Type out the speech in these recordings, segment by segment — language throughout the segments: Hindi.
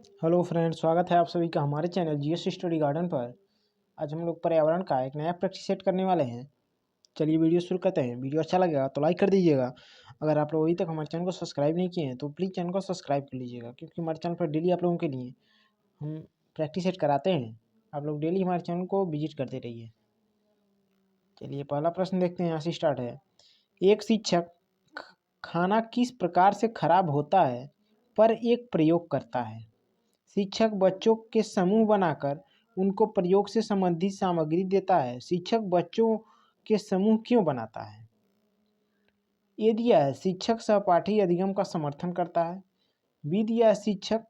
हेलो फ्रेंड्स, स्वागत है आप सभी का हमारे चैनल जीएस स्टडी गार्डन पर। आज हम लोग पर्यावरण का एक नया प्रैक्टिस सेट करने वाले हैं। चलिए वीडियो शुरू करते हैं। वीडियो अच्छा लगेगा तो लाइक कर दीजिएगा। अगर आप लोग अभी तक हमारे चैनल को सब्सक्राइब नहीं किए हैं तो प्लीज़ चैनल को सब्सक्राइब कर लीजिएगा, क्योंकि हमारे चैनल पर डेली आप लोगों के लिए हम प्रैक्टिस सेट कराते हैं। आप लोग डेली हमारे चैनल को विजिट करते रहिए। चलिए पहला प्रश्न देखते हैं, यहाँ से स्टार्ट है। एक शिक्षक खाना किस प्रकार से खराब होता है पर एक प्रयोग करता है। शिक्षक बच्चों के समूह बनाकर उनको प्रयोग से संबंधित सामग्री देता है। शिक्षक बच्चों के समूह क्यों बनाता है? ए दिया है, शिक्षक सहपाठी अधिगम का समर्थन करता है। बी दिया है, शिक्षक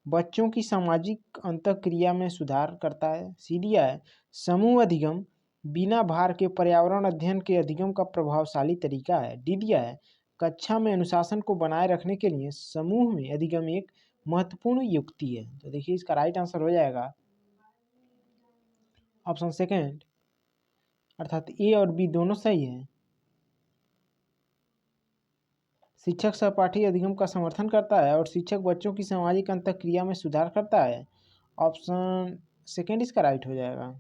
बच्चों की सामाजिक अंतःक्रिया में सुधार करता है। सी दिया है, समूह अधिगम बिना भार के पर्यावरण अध्ययन के अधिगम का प्रभावशाली तरीका है। डी दिया है, कक्षा में अनुशासन को बनाए रखने के लिए समूह में अधिगम एक महत्वपूर्ण युक्ति है। तो देखिए इसका राइट आंसर हो जाएगा ऑप्शन सेकेंड, अर्थात ए और बी दोनों सही है। शिक्षक सहपाठी अधिगम का समर्थन करता है और शिक्षक बच्चों की सामाजिक अंतःक्रिया में सुधार करता है। ऑप्शन सेकेंड इसका राइट हो जाएगा।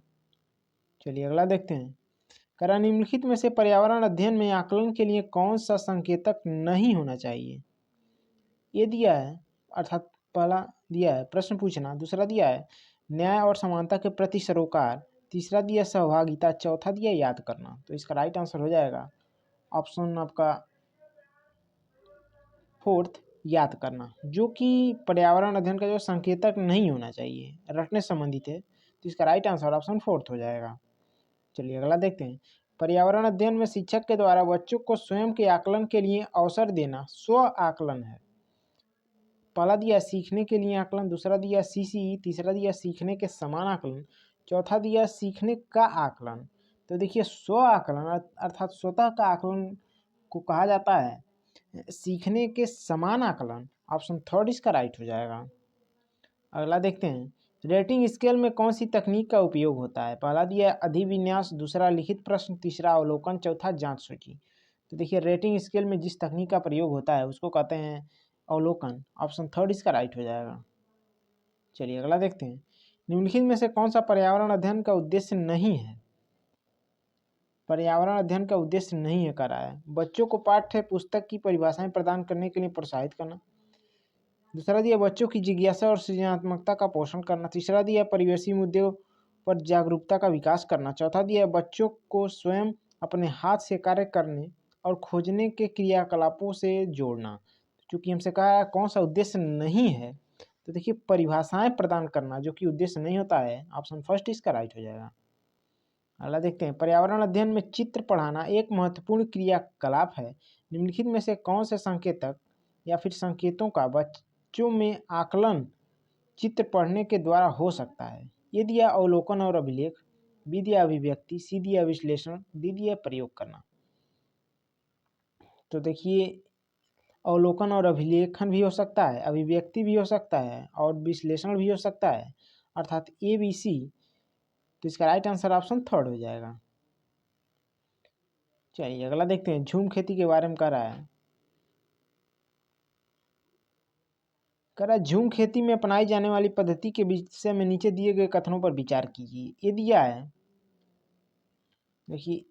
चलिए अगला देखते हैं। करा निम्नलिखित में से पर्यावरण अध्ययन में आकलन के लिए कौन सा संकेतक नहीं होना चाहिए? ये दिया है, अर्थात पहला दिया है प्रश्न पूछना, दूसरा दिया है न्याय और समानता के प्रति सरोकार, तीसरा दिया सहभागिता, चौथा दिया याद करना। तो इसका राइट आंसर हो जाएगा ऑप्शन आपका फोर्थ, याद करना, जो कि पर्यावरण अध्ययन का जो संकेतक नहीं होना चाहिए, रटने संबंधित है। तो इसका राइट आंसर ऑप्शन फोर्थ हो जाएगा। चलिए अगला देखते हैं। पर्यावरण अध्ययन में शिक्षक के द्वारा बच्चों को स्वयं के आकलन के लिए अवसर देना स्व आकलन है। पहला दिया सीखने के लिए आकलन, दूसरा दिया सीसी, तीसरा दिया सीखने के समान आकलन, चौथा दिया सीखने का आकलन। तो देखिए स्व आकलन अर्थात स्वतः का आकलन को कहा जाता है सीखने के समान आकलन। ऑप्शन थर्ड इसका राइट हो जाएगा। अगला देखते हैं। रेटिंग स्केल में कौन सी तकनीक का उपयोग होता है? पहला दिया है अधिविन्यास, दूसरा लिखित प्रश्न, तीसरा अवलोकन, चौथा जांच सूची। तो देखिए रेटिंग स्केल में जिस तकनीक का प्रयोग होता है उसको कहते हैं अवलोकन। ऑप्शन थर्ड इसका राइट हो जाएगा। चलिए अगला देखते हैं। निम्नलिखित में से कौन सा पर्यावरण अध्ययन का उद्देश्य नहीं है? पर्यावरण अध्ययन का उद्देश्य नहीं है करा है बच्चों को पाठ्य पुस्तक की परिभाषाएं प्रदान करने के लिए प्रोत्साहित करना, दूसरा दिया बच्चों की जिज्ञासा और सृजनात्मकता का पोषण करना, तीसरा दिया परिवेशी मुद्दों पर जागरूकता का विकास करना, चौथा दिया बच्चों को स्वयं अपने हाथ से कार्य करने और खोजने के क्रियाकलापों से जोड़ना। चूंकि हमसे कहा है कौन सा उद्देश्य नहीं है, तो देखिए परिभाषाएं प्रदान करना जो कि उद्देश्य नहीं होता है। ऑप्शन फर्स्ट इसका राइट हो जाएगा। अगला देखते हैं। पर्यावरण अध्ययन में चित्र पढ़ाना एक महत्वपूर्ण क्रियाकलाप है। निम्नलिखित में से कौन से संकेतक या फिर संकेतों का बच्चों में आकलन चित्र पढ़ने के द्वारा हो सकता है? ये दिया अवलोकन और अभिलेख, बी दिया अभिव्यक्ति, सी दिया विश्लेषण, डी दिया प्रयोग करना। तो देखिए अवलोकन और अभिलेखन भी हो सकता है, अभिव्यक्ति भी हो सकता है और विश्लेषण भी हो सकता है, अर्थात ए बी सी। तो इसका राइट आंसर ऑप्शन थर्ड हो जाएगा। चलिए अगला देखते हैं। झूम खेती के बारे में कह रहा है। कह रहा है झूम खेती में अपनाई जाने वाली पद्धति के विषय में नीचे दिए गए कथनों पर विचार कीजिए। ये दिया है, देखिए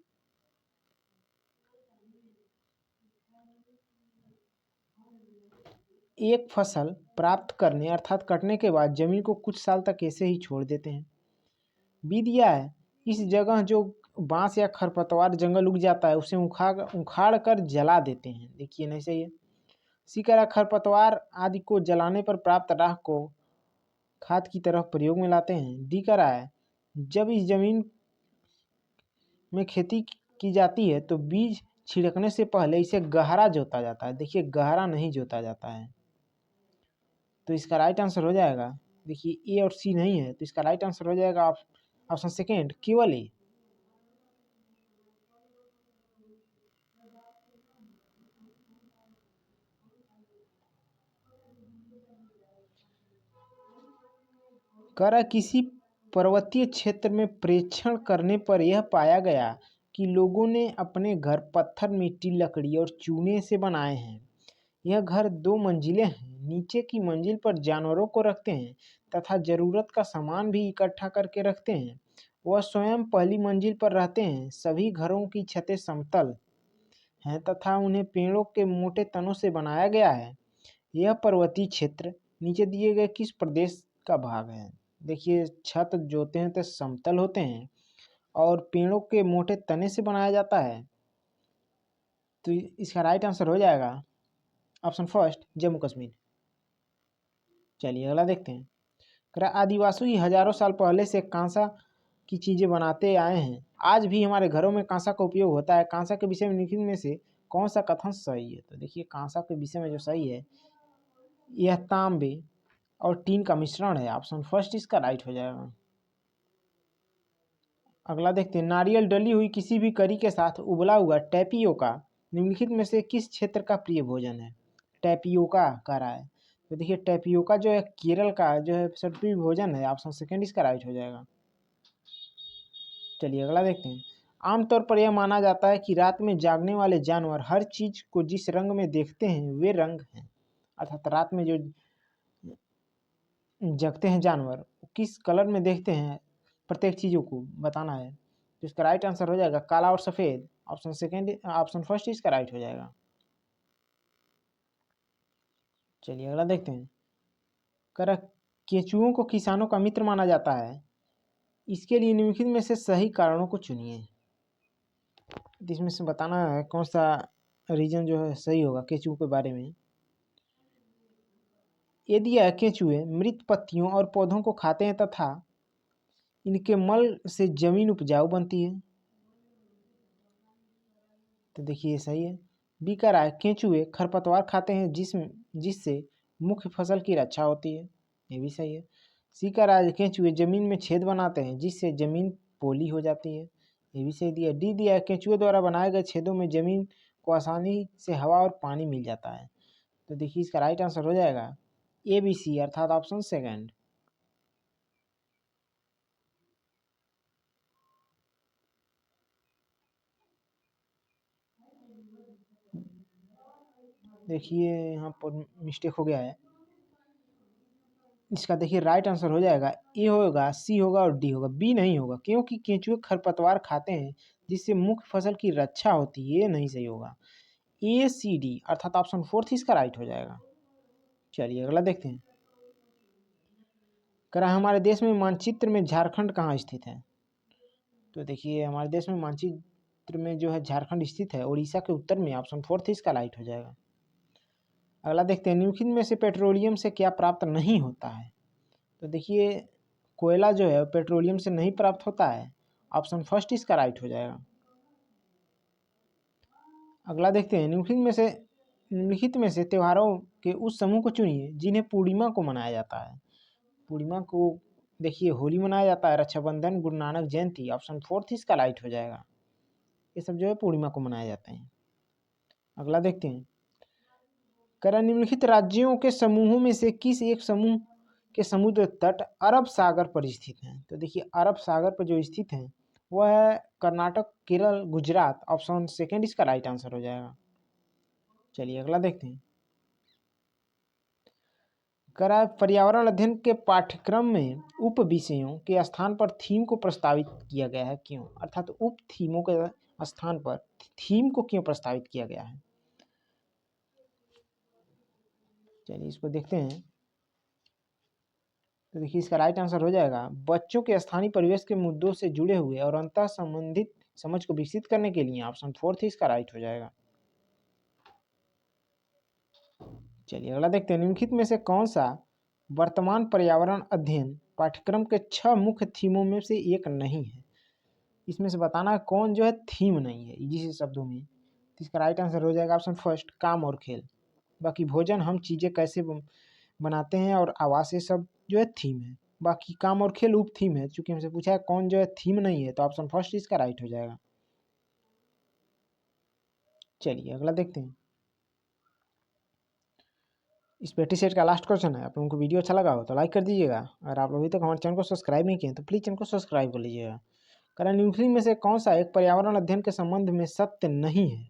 एक फसल प्राप्त करने अर्थात कटने के बाद जमीन को कुछ साल तक ऐसे ही छोड़ देते हैं। बी दिया है, इस जगह जो बांस या खरपतवार जंगल उग जाता है उसे उखाड़ कर जला देते हैं। देखिए नहीं सही है। सी कह रहा खरपतवार आदि को जलाने पर प्राप्त राख को खाद की तरह प्रयोग में लाते हैं। डी कह रहा है, जब इस जमीन में खेती की जाती है तो बीज छिड़कने से पहले इसे गहरा जोता जाता है। देखिए गहरा नहीं जोता जाता है। तो इसका राइट आंसर हो जाएगा, देखिए ए और सी नहीं है, तो इसका राइट आंसर हो जाएगा ऑप्शन सेकेंड, केवल ए। कर किसी पर्वतीय क्षेत्र में प्रेक्षण करने पर यह पाया गया कि लोगों ने अपने घर पत्थर, मिट्टी, लकड़ी और चूने से बनाए हैं। यह घर 2 मंजिलें हैं। नीचे की मंजिल पर जानवरों को रखते हैं तथा जरूरत का सामान भी इकट्ठा करके रखते हैं। वह स्वयं पहली मंजिल पर रहते हैं। सभी घरों की छतें समतल हैं तथा उन्हें पेड़ों के मोटे तनों से बनाया गया है। यह पर्वतीय क्षेत्र नीचे दिए गए किस प्रदेश का भाग है? देखिए, छत जो होते हैं तो समतल होते हैं और पेड़ों के मोटे तने से बनाया जाता है। तो इसका राइट आंसर हो जाएगा ऑप्शन फर्स्ट, जम्मू कश्मीर। चलिए अगला देखते हैं। आदिवासी हजारों साल पहले से कांसा की चीजें बनाते आए हैं। आज भी हमारे घरों में कांसा का उपयोग होता है। कांसा के विषय में निम्नलिखित में से कौन सा कथन सही है? तो देखिए, कांसा के विषय में जो सही है, यह तांबे और टीन का मिश्रण है। ऑप्शन फर्स्ट इसका राइट हो जाएगा। अगला देखते हैं। नारियल डली हुई किसी भी करी के साथ उबला हुआ टैपियोका निम्नलिखित में से किस क्षेत्र का प्रिय भोजन है? टैपियोका कह रहा है। तो देखिए, टैपियोका जो है केरल का जो है सर्वप्रिय भोजन है। ऑप्शन सेकंड इसका राइट हो जाएगा। चलिए अगला देखते हैं। आमतौर पर यह माना जाता है कि रात में जागने वाले जानवर हर चीज को जिस रंग में देखते हैं वे रंग हैं। अर्थात रात में जो जगते हैं जानवर किस कलर में देखते हैं, प्रत्येक चीजों को बताना है। तो इसका राइट आंसर हो जाएगा काला और सफेद। ऑप्शन फर्स्ट इसका राइट हो जाएगा। चलिए अगला देखते हैं। कर केंचुओं को किसानों का मित्र माना जाता है। इसके लिए निम्नलिखित में से सही कारणों को चुनिए। इसमें से बताना है कौन सा रीजन जो है सही होगा केंचुओं के बारे में। यदि यह केंचुए मृत पत्तियों और पौधों को खाते हैं तथा इनके मल से जमीन उपजाऊ बनती है, तो देखिए सही है। बी कह रहा है केंचुए खरपतवार खाते हैं जिससे मुख्य फसल की रक्षा होती है, ये भी सही है। सी कह रहा है केंचुए जमीन में छेद बनाते हैं जिससे जमीन पोली हो जाती है, ये भी सही दिया। डी दिया है केंचुए द्वारा बनाए गए छेदों में जमीन को आसानी से हवा और पानी मिल जाता है। तो देखिए इसका राइट आंसर हो जाएगा ए बी सी अर्थात ऑप्शन सेकंड। देखिए यहाँ पर मिस्टेक हो गया है। इसका देखिए राइट आंसर हो जाएगा ए होगा, सी होगा और डी होगा, बी नहीं होगा, क्योंकि केंचुए खरपतवार खाते हैं जिससे मुख्य फसल की रक्षा होती है, ये नहीं सही होगा। ए सी डी अर्थात ऑप्शन फोर्थ इसका राइट हो जाएगा। चलिए अगला देखते हैं। कह रहा है हमारे देश में मानचित्र में झारखंड कहाँ स्थित है? तो देखिए हमारे देश में मानचित्र में जो है झारखंड स्थित है उड़ीसा के उत्तर में। ऑप्शन फोर्थ इसका राइट हो जाएगा। अगला देखते हैं। निम्नलिखित में से पेट्रोलियम से क्या प्राप्त नहीं होता है? तो देखिए कोयला जो है पेट्रोलियम से नहीं प्राप्त होता है। ऑप्शन फर्स्ट इसका राइट हो जाएगा। अगला देखते हैं। निम्नलिखित में से त्योहारों के उस समूह को चुनिए जिन्हें पूर्णिमा को मनाया जाता है। पूर्णिमा को देखिए होली मनाया जाता है, रक्षाबंधन, गुरु नानक जयंती। ऑप्शन फोर्थ इसका राइट हो जाएगा। ये सब जो है पूर्णिमा को मनाए जाते हैं। अगला देखते हैं। कह निम्नलिखित राज्यों के समूहों में से किस एक समूह के समुद्र तट अरब सागर पर स्थित हैं? तो देखिए अरब सागर पर जो स्थित हैं वह है कर्नाटक, केरल, गुजरात। ऑप्शन सेकंड इसका राइट आंसर हो जाएगा। चलिए अगला देखते हैं। करा पर्यावरण अध्ययन के पाठ्यक्रम में उप विषयों के स्थान पर थीम को प्रस्तावित किया गया है, क्यों? अर्थात उप थीमों के स्थान पर थीम को क्यों प्रस्तावित किया गया है? चलिए इसको देखते हैं। तो देखिए इसका राइट आंसर हो जाएगा बच्चों के स्थानीय परिवेश के मुद्दों से जुड़े हुए और अंतः संबंधित समझ को विकसित करने के लिए। ऑप्शन फोर्थ इसका राइट हो जाएगा। चलिए अगला देखते हैं। निम्नलिखित में से कौन सा वर्तमान पर्यावरण अध्ययन पाठ्यक्रम के 6 मुख्य थीमों में से एक नहीं है? इसमें से बताना है कौन जो है थीम नहीं है जिस शब्दों में। तो इसका राइट आंसर हो जाएगा ऑप्शन फर्स्ट काम और खेल। बाकी भोजन, हम चीज़ें कैसे बनाते हैं और आवास, ये सब जो है थीम है। बाकी काम और खेल उप थीम है। चूंकि हमसे पूछा है कौन जो है थीम नहीं है, तो ऑप्शन फर्स्ट इसका राइट हो जाएगा। चलिए अगला देखते हैं। इस पेटी सेट का लास्ट क्वेश्चन है। आप लोगों को वीडियो अच्छा लगा हो तो लाइक कर दीजिएगा। अगर आप लोग अभी तक हमारे चैनल को सब्सक्राइब नहीं किए तो प्लीज़ चैनल को सब्सक्राइब कर लीजिएगा। कारण निम्नलिखित में से कौन सा एक पर्यावरण अध्ययन के संबंध में सत्य नहीं है?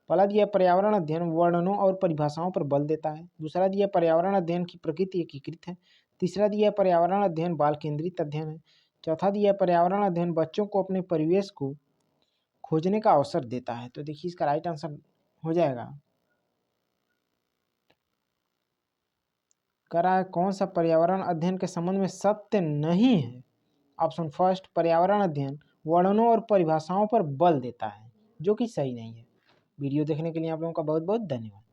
पहला दिया पर्यावरण अध्ययन वर्णनों और परिभाषाओं पर बल देता है। दूसरा दिया पर्यावरण अध्ययन की प्रकृति एकीकृत है। तीसरा दिया पर्यावरण अध्ययन बाल केंद्रित अध्ययन है। चौथा दिया पर्यावरण अध्ययन बच्चों को अपने परिवेश को खोजने का अवसर देता है। तो देखिए इसका राइट आंसर हो जाएगा, कह रहा है कौन सा पर्यावरण अध्ययन के संबंध में सत्य नहीं है। ऑप्शन फर्स्ट, पर्यावरण अध्ययन वर्णनों और परिभाषाओं पर बल देता है, जो कि सही नहीं है। वीडियो देखने के लिए आप लोगों का बहुत बहुत धन्यवाद।